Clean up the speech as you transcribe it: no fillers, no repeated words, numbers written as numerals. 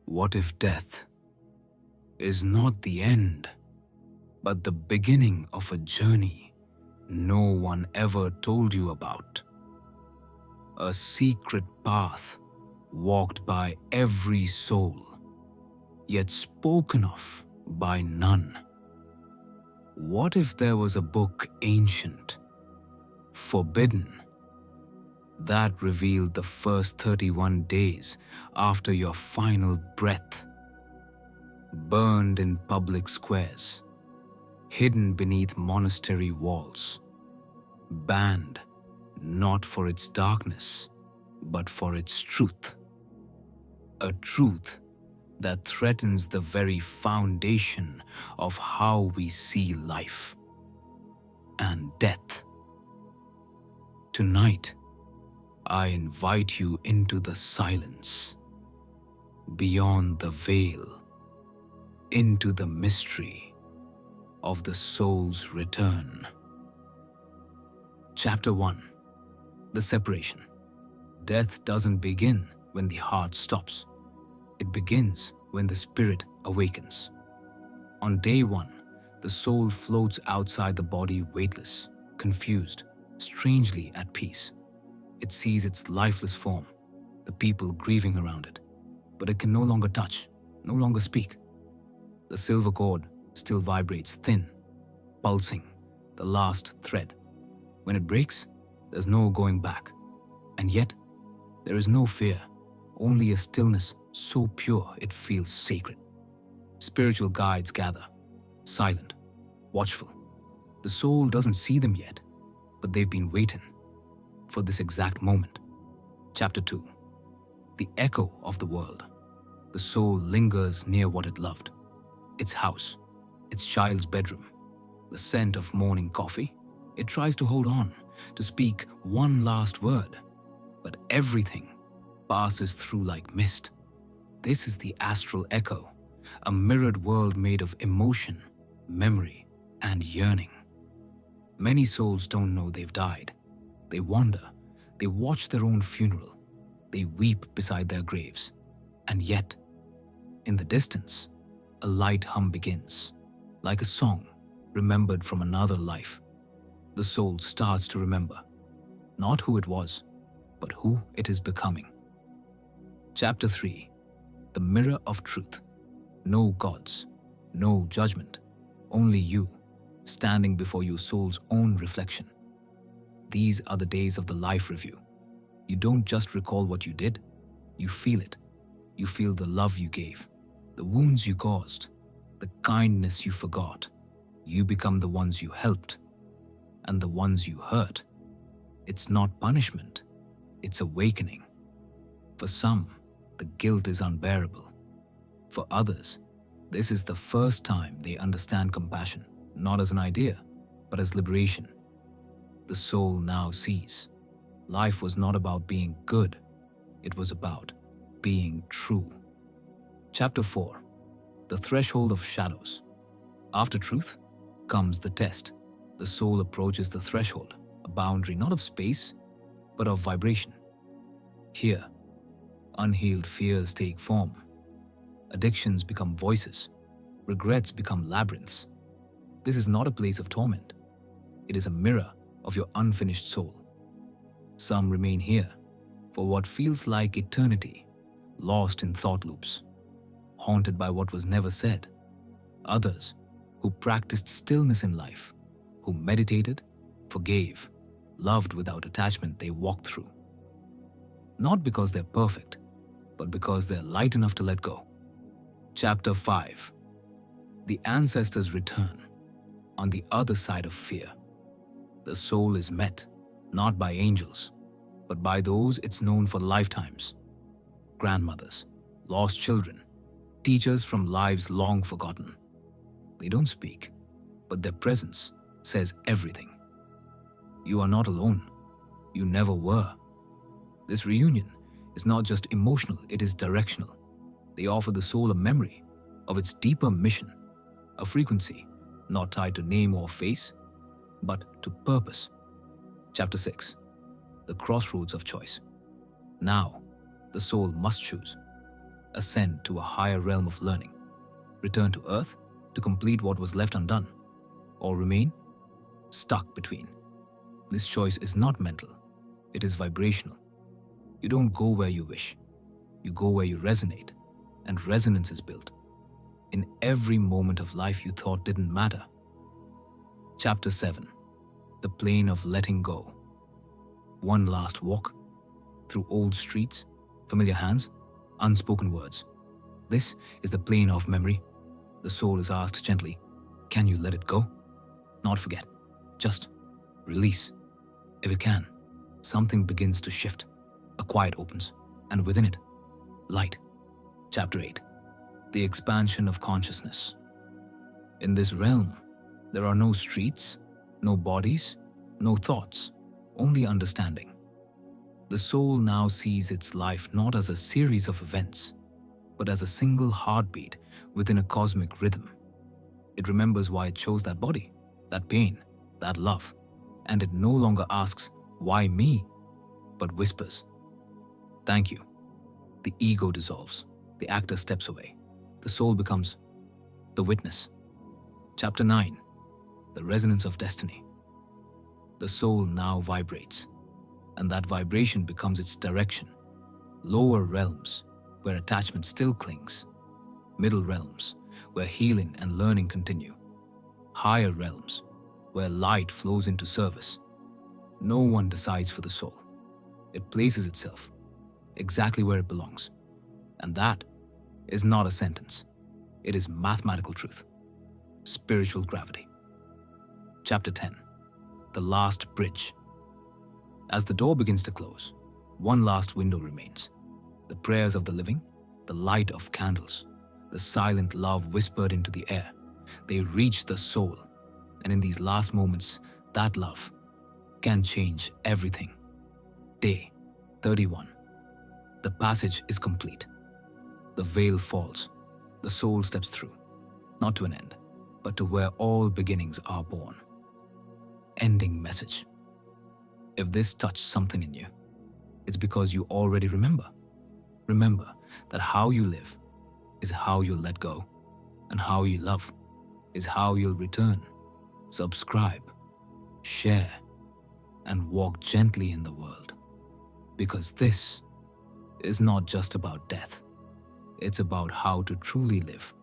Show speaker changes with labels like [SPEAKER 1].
[SPEAKER 1] What if death is not the end, but the beginning of a journey no one ever told you about? A secret path walked by every soul, yet spoken of by none. What if there was a book ancient, forbidden, that revealed the first 31 days after your final breath, burned in public squares, hidden beneath monastery walls, banned not for its darkness, but for its truth, a truth that threatens the very foundation of how we see life and death? Tonight, I invite you into the silence, beyond the veil, into the mystery of the soul's return. Chapter 1. The Separation. Death doesn't begin when the heart stops. It begins when the spirit awakens. On day 1, the soul floats outside the body weightless, confused, strangely at peace. It sees its lifeless form, the people grieving around it, but it can no longer touch, no longer speak. The silver cord still vibrates thin, pulsing, the last thread. When it breaks, there's no going back. And yet, there is no fear, only a stillness so pure it feels sacred. Spiritual guides gather, silent, watchful. The soul doesn't see them yet, but they've been waiting for this exact moment. Chapter 2. The echo of the world. The soul lingers near what it loved. Its house, its child's bedroom, the scent of morning coffee. It tries to hold on, to speak one last word, but everything passes through like mist. This is the astral echo, a mirrored world made of emotion, memory, and yearning. Many souls don't know they've died. They wander, they watch their own funeral, they weep beside their graves. And yet, in the distance, a light hum begins, like a song remembered from another life. The soul starts to remember, not who it was, but who it is becoming. Chapter 3. The Mirror of Truth. No gods, no judgment, only you, standing before your soul's own reflection. These are the days of the life review. You don't just recall what you did, you feel it. You feel the love you gave, the wounds you caused, the kindness you forgot. You become the ones you helped and the ones you hurt. It's not punishment, it's awakening. For some, the guilt is unbearable. For others, this is the first time they understand compassion, not as an idea, but as liberation. The soul now sees. Life was not about being good, it was about being true. Chapter 4. The Threshold of Shadows. After truth comes the test. The soul approaches the threshold, a boundary not of space, but of vibration. Here, unhealed fears take form. Addictions become voices. Regrets become labyrinths. This is not a place of torment. It is a mirror of your unfinished soul. Some remain here for what feels like eternity, lost in thought loops, haunted by what was never said. Others, who practiced stillness in life, who meditated, forgave, loved without attachment, they walk through. Not because they're perfect, but because they're light enough to let go. Chapter 5. The Ancestors Return. On the other side of fear, the soul is met, not by angels, but by those it's known for lifetimes. Grandmothers, lost children, teachers from lives long forgotten. They don't speak, but their presence says everything. You are not alone. You never were. This reunion is not just emotional, it is directional. They offer the soul a memory of its deeper mission, a frequency not tied to name or face, but to purpose. Chapter 6. The Crossroads of Choice. Now, the soul must choose. ascend to a higher realm of learning, return to Earth to complete what was left undone, or remain stuck between. This choice is not mental, it is vibrational. You don't go where you wish, you go where you resonate, and resonance is built in every moment of life you thought didn't matter. Chapter 7. The Plane of Letting Go. One last walk through old streets, familiar hands, unspoken words. This is the plane of memory. The soul is asked gently, can you let it go? Not forget, just release. If it can, something begins to shift. A quiet opens, and within it, light. Chapter 8. The Expansion of Consciousness. In this realm, there are no streets, no bodies, no thoughts, only understanding. The soul now sees its life not as a series of events, but as a single heartbeat within a cosmic rhythm. It remembers why it chose that body, that pain, that love, and it no longer asks, why me, but whispers, thank you. The ego dissolves, the actor steps away, the soul becomes the witness. Chapter 9. The Resonance of Destiny. The soul now vibrates, and that vibration becomes its direction. Lower realms, where attachment still clings. Middle realms, where healing and learning continue. Higher realms, where light flows into service. No one decides for the soul. It places itself exactly where it belongs. And that is not a sentence. It is mathematical truth. Spiritual gravity. Chapter 10. The Last Bridge. As the door begins to close, one last window remains. The prayers of the living, the light of candles, the silent love whispered into the air. They reach the soul, and in these last moments, that love can change everything. Day 31. The passage is complete. The veil falls. The soul steps through, not to an end, but to where all beginnings are born. Ending message. If this touched something in you, it's because you already remember. Remember that how you live is how you'll let go, and how you love is how you'll return. Subscribe, share, and walk gently in the world. Because this is not just about death. It's about how to truly live